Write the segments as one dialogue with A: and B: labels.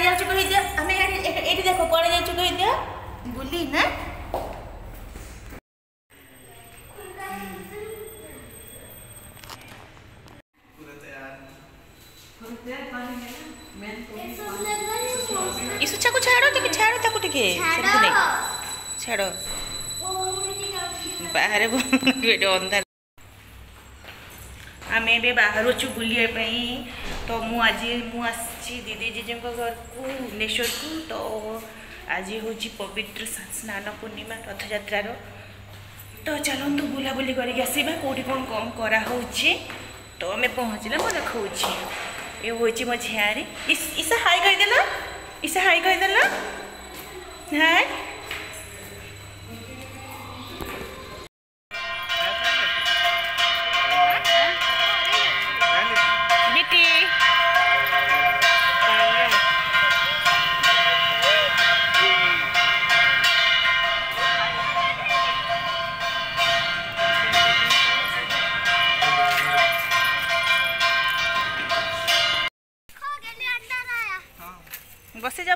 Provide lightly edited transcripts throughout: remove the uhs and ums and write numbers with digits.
A: जाऊँ कही दिया आम ये देख कड़े जाऊँ कही दिया बुली ना इसुचा को छाड़ो टिके छाड़ो ताको टिके सेमती नहीं छाड़ो बाहर वीडियो अंधार आम ए बाहर छु बुलापी तो मुझे दीदी जीजी घर को भुवनेश्वर को तो आज हूँ पवित्र स्नान पूर्णिमा रथयात्रार तो चलतु बुलाबुली करके आसवा कौटी कौन कम कराऊ तो आम पहुँचले मैं देखा ये हूँ मो झियारी ईसा हाई कहीदेल ईसा हाई कहीदेल हाय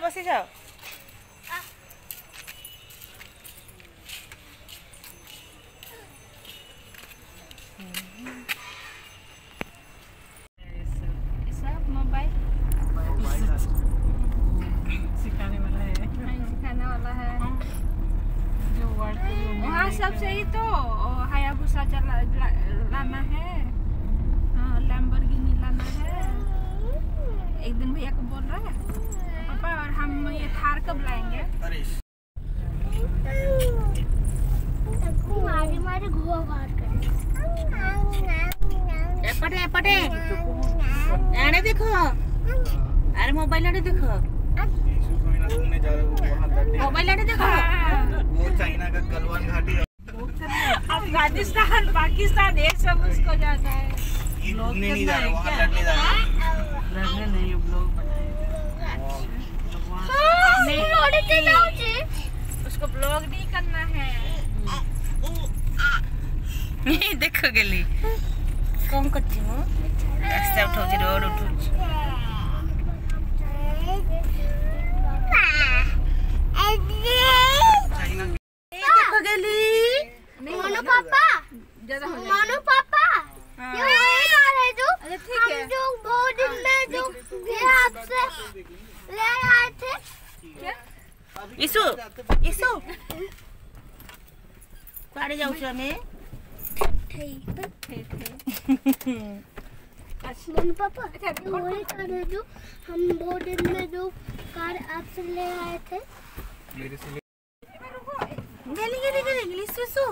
A: बसी जाओ
B: मोबाइल सिखाने वाला है जो वर्ड वहाँ सब सही तो हायाबुसा लाना है लैम्बोर्गिनी लाना है एक दिन भैया को बोल रहा है पापा और हम ये थार कब लाएंगे मारी घुआ बाहर एपटे आने देखो अरे मोबाइल आने देखो मोबाइल आने देखो
C: वो चाइना का गलवान घाटी
B: अफगानिस्तान पाकिस्तान ये सब उसको जाता है
C: घूमने नहीं जा रहे वहाँ लड़ने जा रहे
B: लड़ने नहीं ब्लॉग बनाए उसको ब्लॉग नहीं करना है
A: देखो गली कौन करती हूँ रास्ता उठाऊ रोड उठाऊ देखो गली
D: मानो पापा मानो पापा ये जो ठीक है जो बहुत दिन में जो ये आपसे ले आए थे
A: क्या इसु इसु काड़े जाऊ छ हमें
D: मानो पापा वही कार है जो हम बहुत दिन में जो कार आपसे ले आए थे
C: मेरे से
A: गली गली गली गली सुसु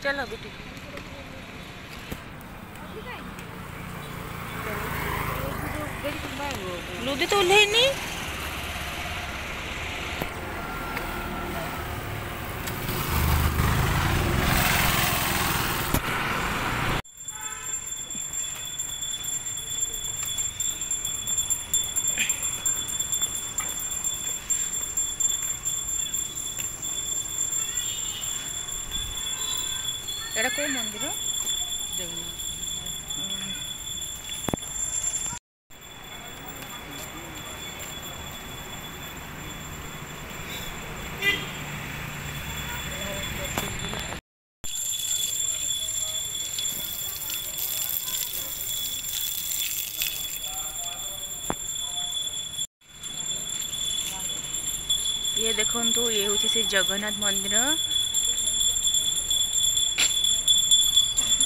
A: चलो बेटी लुदी तो उल्हेनी एड़ा को मंदिर ये देखो ये हूँ से जगन्नाथ मंदिर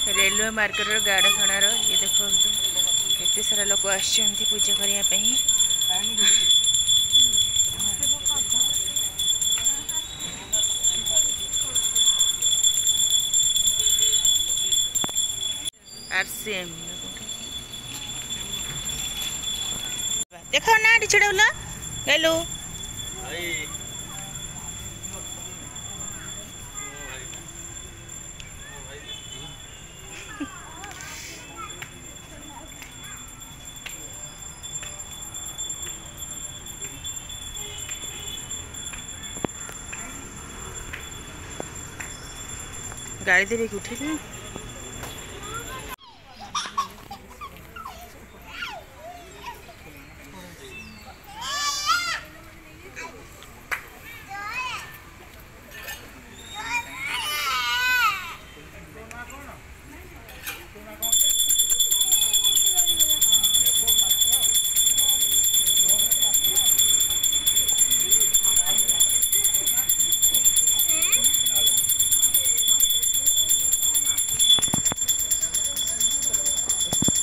A: रेलवे मार्केट गाड़ खणार ये देखो केते सारा लोग आछंती पूजा करिया पई आरसीएम देखो ना छिड़ौला गलो गाड़ी देवे कि उठेली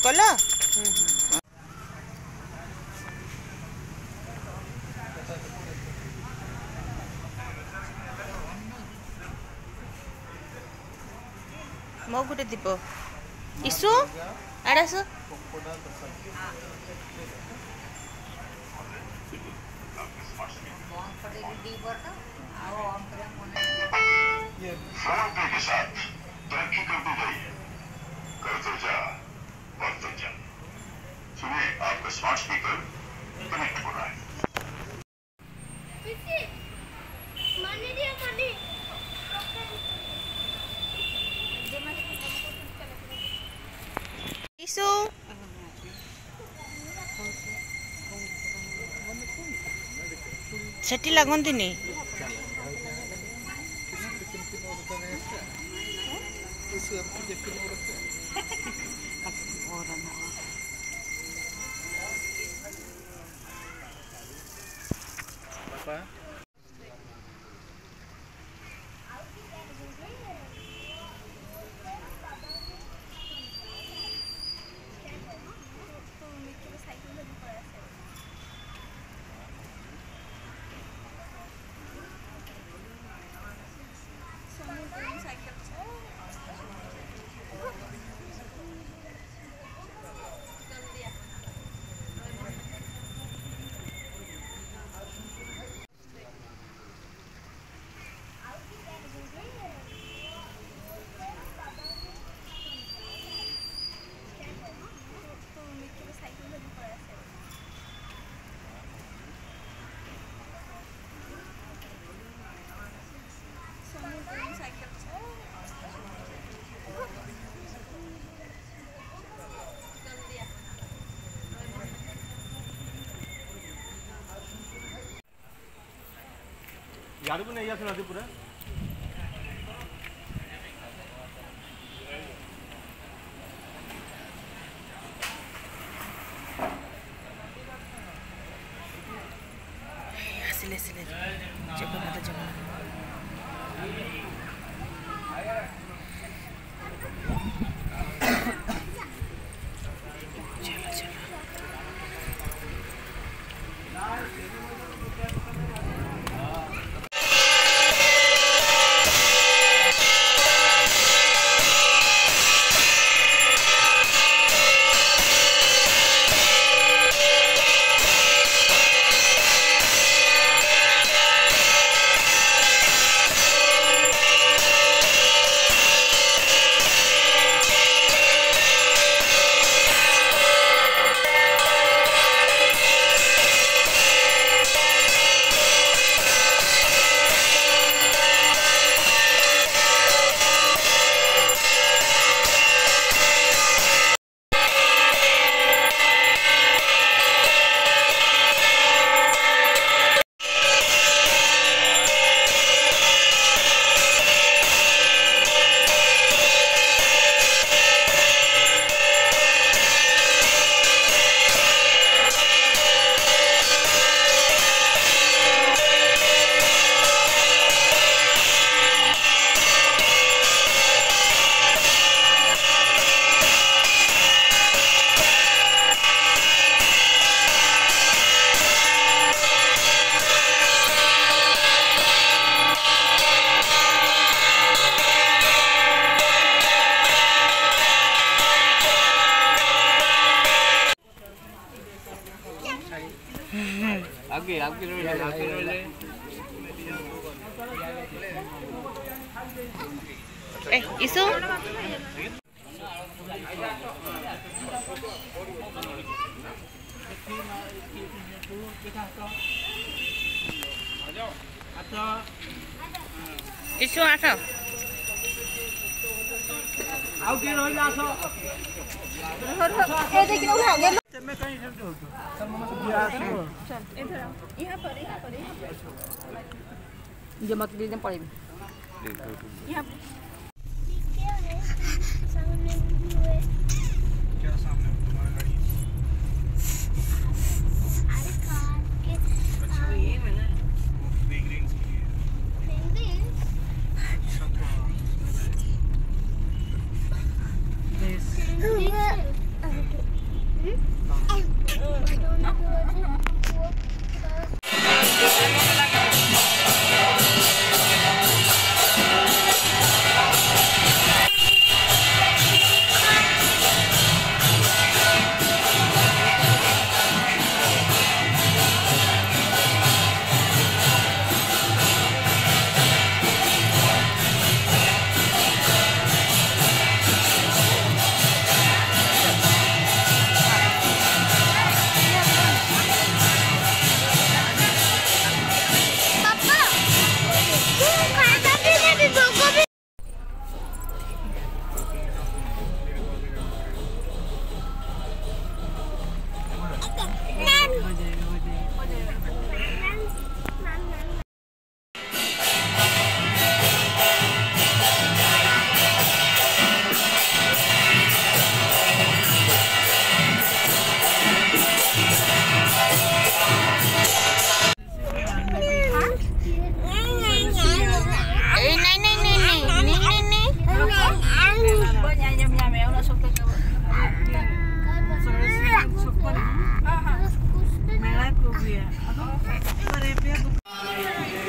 A: कल मो गोटे दीप इशु आड़ास
E: सरलता के साथ तरक्की करते जाइए, करते जा बढ़ते जा। सुनिए, आपका स्मार्ट स्पीकर कनेक्ट हो रहा है।
A: इशु सेठी लगंतिनी
C: यार को नहीं आया सुना दे पूरा
A: आसिले आसिले जगन्नाथ जगन्नाथ चलो चलो
C: आगे आगे रोले
A: ए इशु इशु आठ
C: आउ के रहला आसो
B: ए देखिन उठा गेल
C: तमे कहीं से हो
B: चल इधर आओ यहां पर जो मत दे पड़े यहां
C: क्या सामने तुम्हारा गाड़ी
D: अरे कार के
C: अच्छा ये मैंने बिग रिंग्स की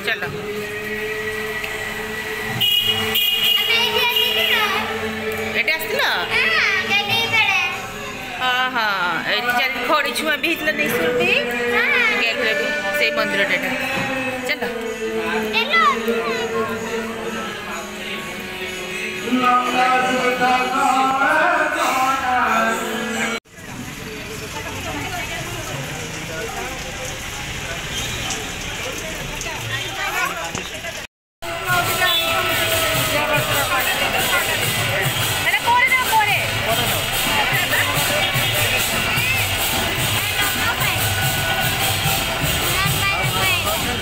A: चलो एटे आसला हाँ हाँ ये खड़ी छुआ भी होता नहीं सुर भी से मंदिर चलो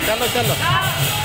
C: चलो चलो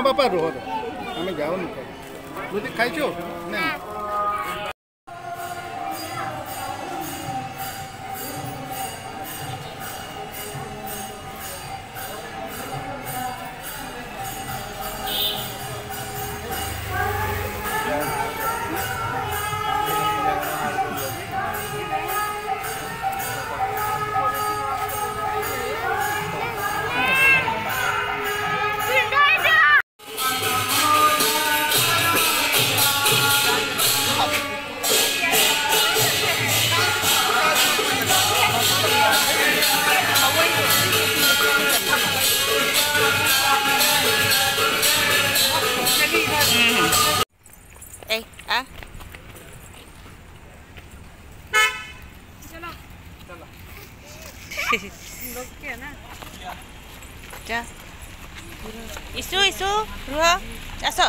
C: हाँ बापा रुह आम जाऊन खाइचु ना
B: लोग के ना
A: जा इसु इसु रुह आस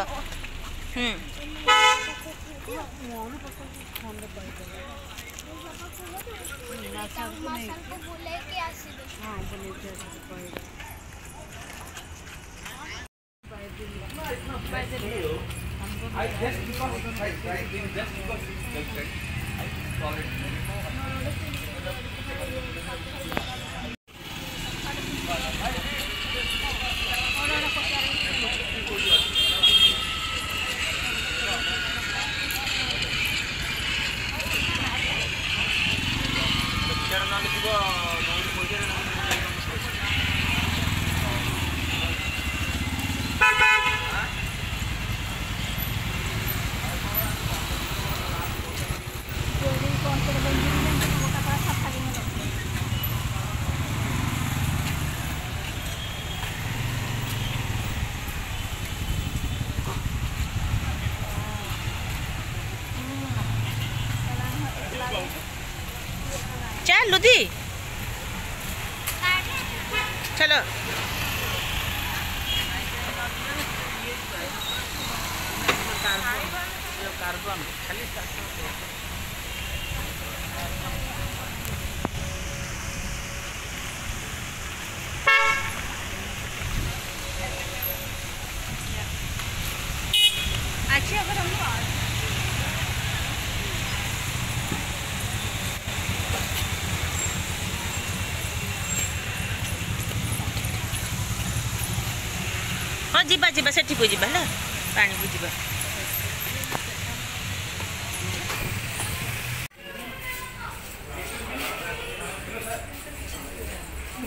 A: चल लुदी चलो कार्बन खाली
B: अच्छी अगर हम
A: हाँ जीवा जीवा सेठी को जीवा है पानी को जीवा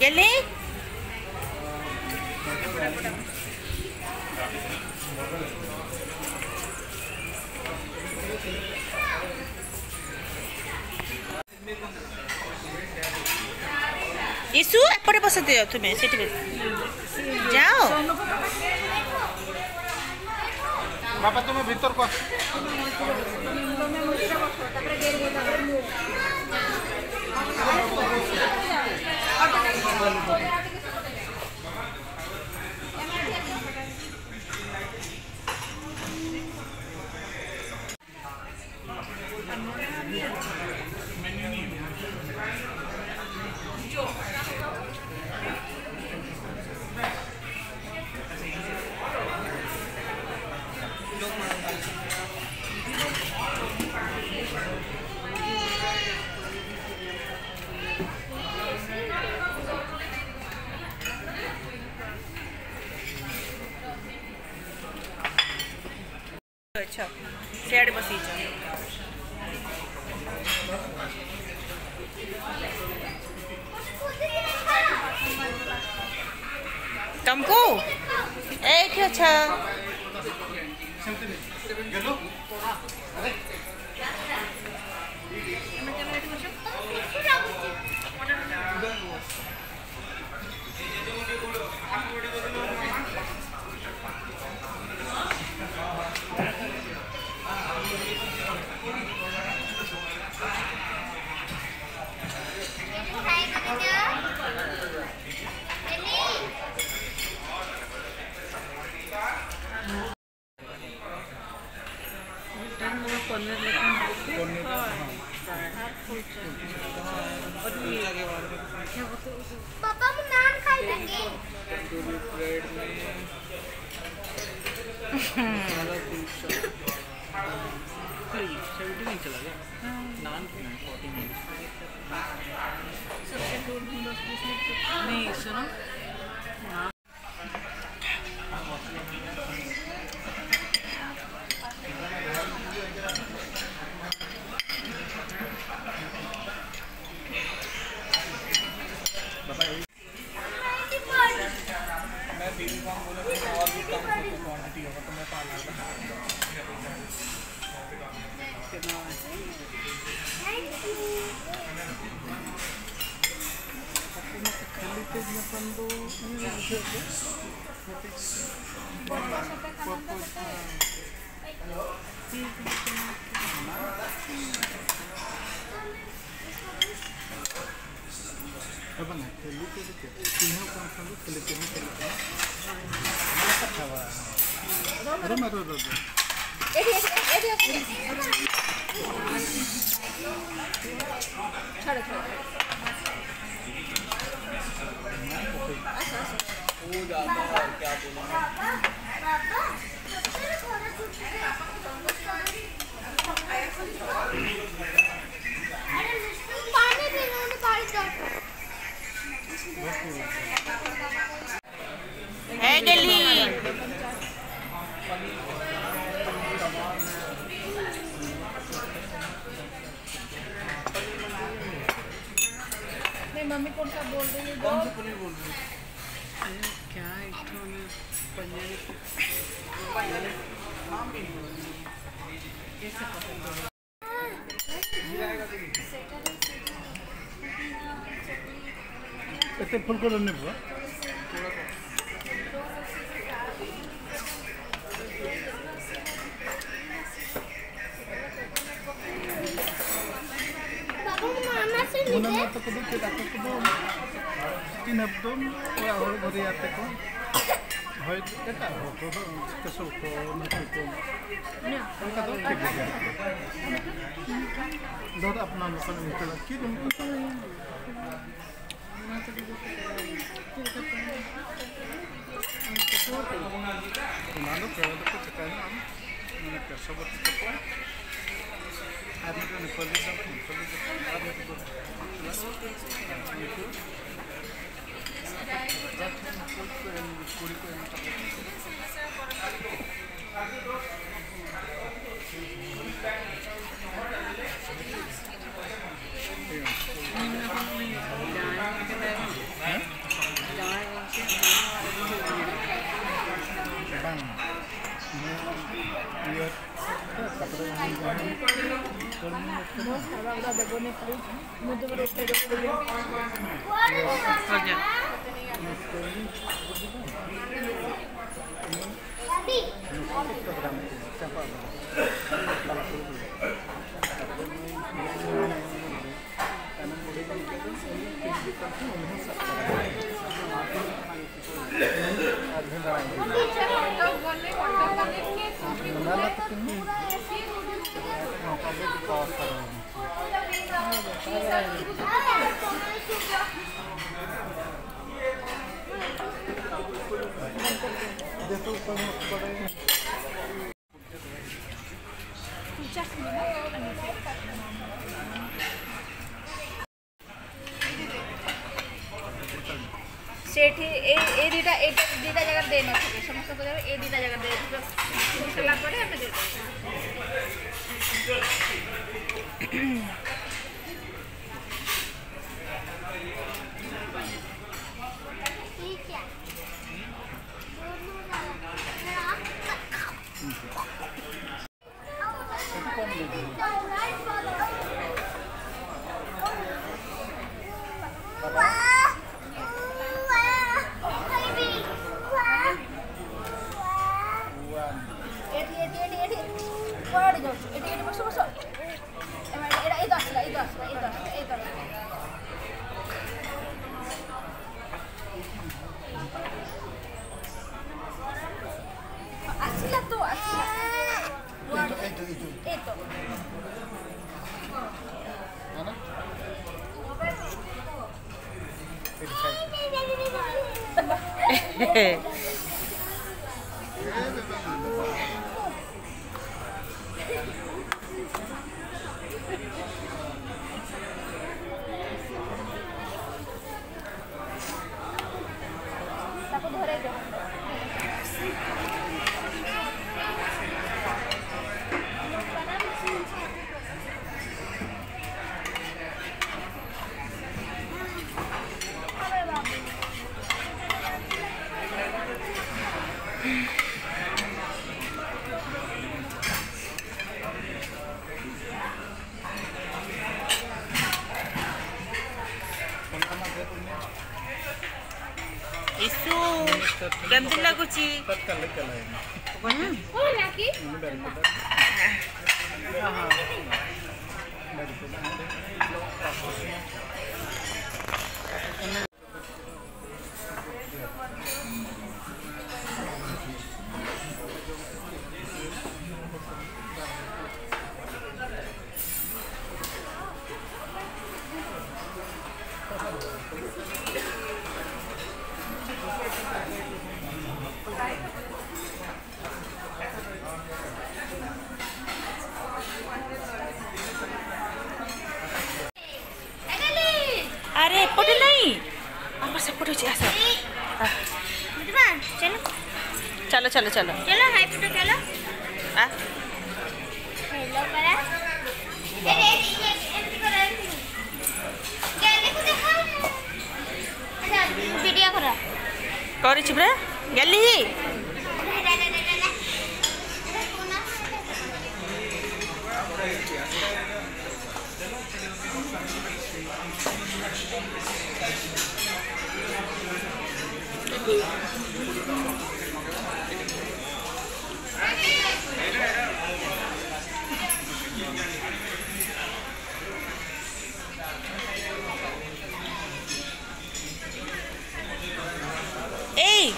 A: गेली इसु एपटे बस दियो तुम्हें सेठी जाओ
C: बाबा तुम्हें भीतर को
A: अच्छा सियाड़े बसी तुमको एक अच्छा
D: पापा मैं नान खाई लेंगे
C: ब्रेड में नहीं चला गया नान नहीं सुनो अब ना खेली के चिन्ह कौन सा लो खेले के नहीं खावा अरे मारो दो
B: छोड़ छोड़
F: वो ज़्यादा और क्या बोलूँ
D: पानी पीना पानी
A: है गली
B: नहीं मम्मी कौन सा बोल रही है
F: कौन सा पनीर बोल रही है क्या इन्होंने पनीर
C: इतने फुल को नहीं हुआ उन्होंने तो कभी के डॉक्टर को तीन हफ्तों वो और भरी आते को है क्या हो तो कैसे को नहीं को उनका तो ठीक है लोग अपना नुकसान निकला कि उनको मानो केवल तो चकाना मैंने कैसे बता को आदि को निकल जाता आदि को
B: सेठी ए दीटा जगह दे नथिबे समस्त को ए दीटा जगह दे चला पड़े हमें दे
D: ठीक है
A: इसु केमती लागुची
C: तत्काल चलाए
B: ओ लाकी
A: अरे एपटे नहीं आम सेपटे अच्छे आस चलो चलो चलो
D: चलो हाई फोटो चलो
A: आ
D: हेलो परा अरे एंट्री करो गैलरी को देखो अच्छा वीडियो करो
A: करी छिब्रे गली ए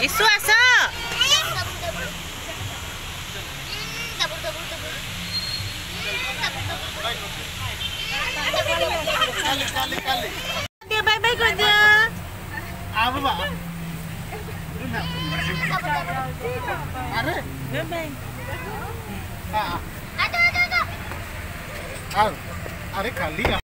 A: इसु आस बाय बाय कर दिया
C: अरे
A: बाय
C: अरे खाली